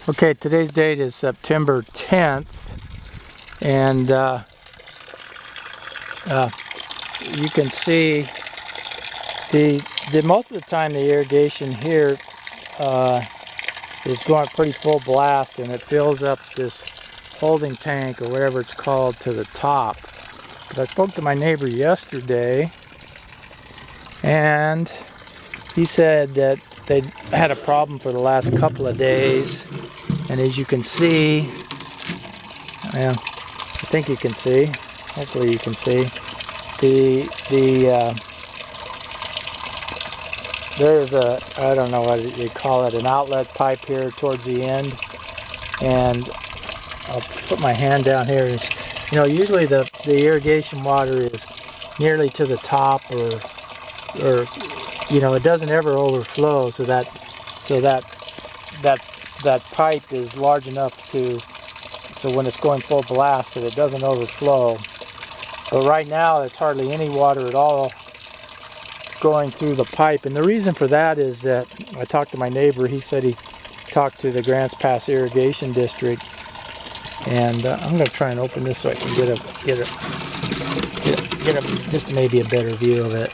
Okay, today's date is September 10th, and you can see the most of the time the irrigation here is going pretty full blast, and it fills up this holding tank or whatever it's called to the top. But I spoke to my neighbor yesterday, and he said that they had a problem for the last couple of days. And as you can see, well, I think you can see, hopefully you can see, there's a, I don't know what you call it, an outlet pipe here towards the end. And I'll put my hand down here. You know, usually the irrigation water is nearly to the top, or you know, it doesn't ever overflow, so that pipe is large enough so when it's going full blast that it doesn't overflow. But right now there's hardly any water at all going through the pipe, and the reason for that is that I talked to my neighbor. He said he talked to the Grants Pass Irrigation District, and I'm going to try and open this so I can get just maybe a better view of it.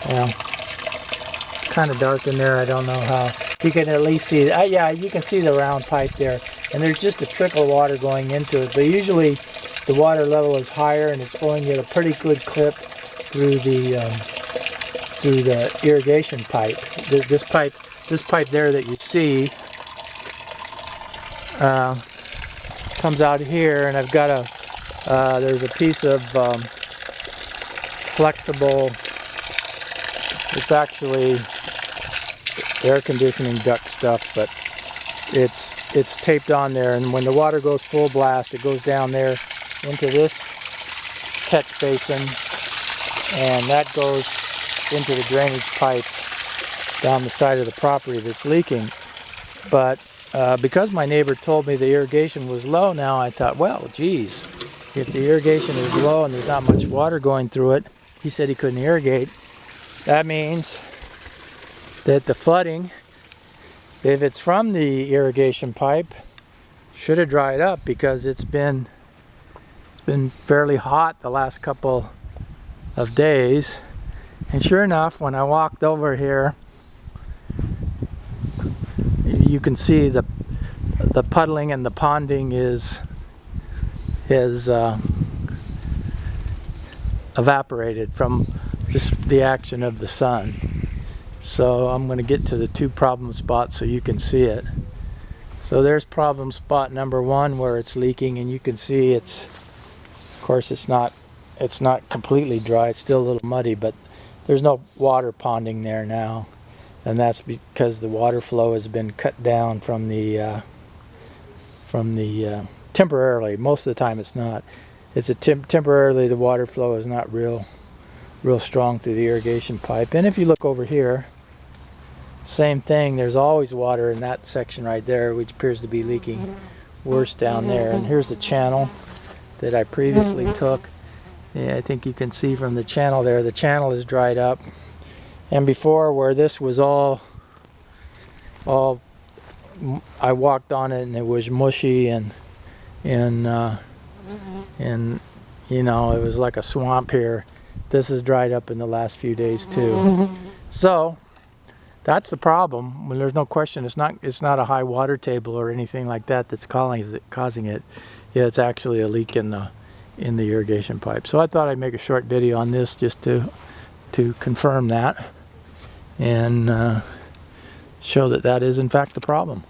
Yeah, it's kind of dark in there. I don't know how. You can at least see, yeah, you can see the round pipe there, and there's just a trickle of water going into it. But usually the water level is higher, and it's going at a pretty good clip through the irrigation pipe. This pipe there that you see comes out here, and I've got there's a piece of flexible. It's actually air conditioning duct stuff, but it's taped on there, and when the water goes full blast, it goes down there into this catch basin, and that goes into the drainage pipe down the side of the property that's leaking. But because my neighbor told me the irrigation was low now, I thought, well, geez, if the irrigation is low and there's not much water going through it, he said he couldn't irrigate. That means that the flooding, if it's from the irrigation pipe, should have dried up, because it's been fairly hot the last couple of days. And sure enough, when I walked over here, you can see the puddling and the ponding is evaporated from just the action of the sun. So I'm going to get to the two problem spots so you can see it. So there's problem spot number one, where it's leaking, and you can see of course it's not completely dry. It's still a little muddy, but there's no water ponding there now, and that's because the water flow has been cut down from the temporarily. Most of the time it's not. It's temporarily the water flow is not real strong through the irrigation pipe. And if you look over here, same thing. There's always water in that section right there, which appears to be leaking worse down there. And here's the channel that I previously took. Yeah, I think you can see from the channel there, the channel is dried up. And before, where this was all I walked on it and it was mushy and you know, it was like a swamp here. This has dried up in the last few days too. So that's the problem. Well, there's no question. It's not a high water table or anything like that that's causing it. Yeah, it's actually a leak in the irrigation pipe. So I thought I'd make a short video on this just to confirm that and show that is in fact the problem.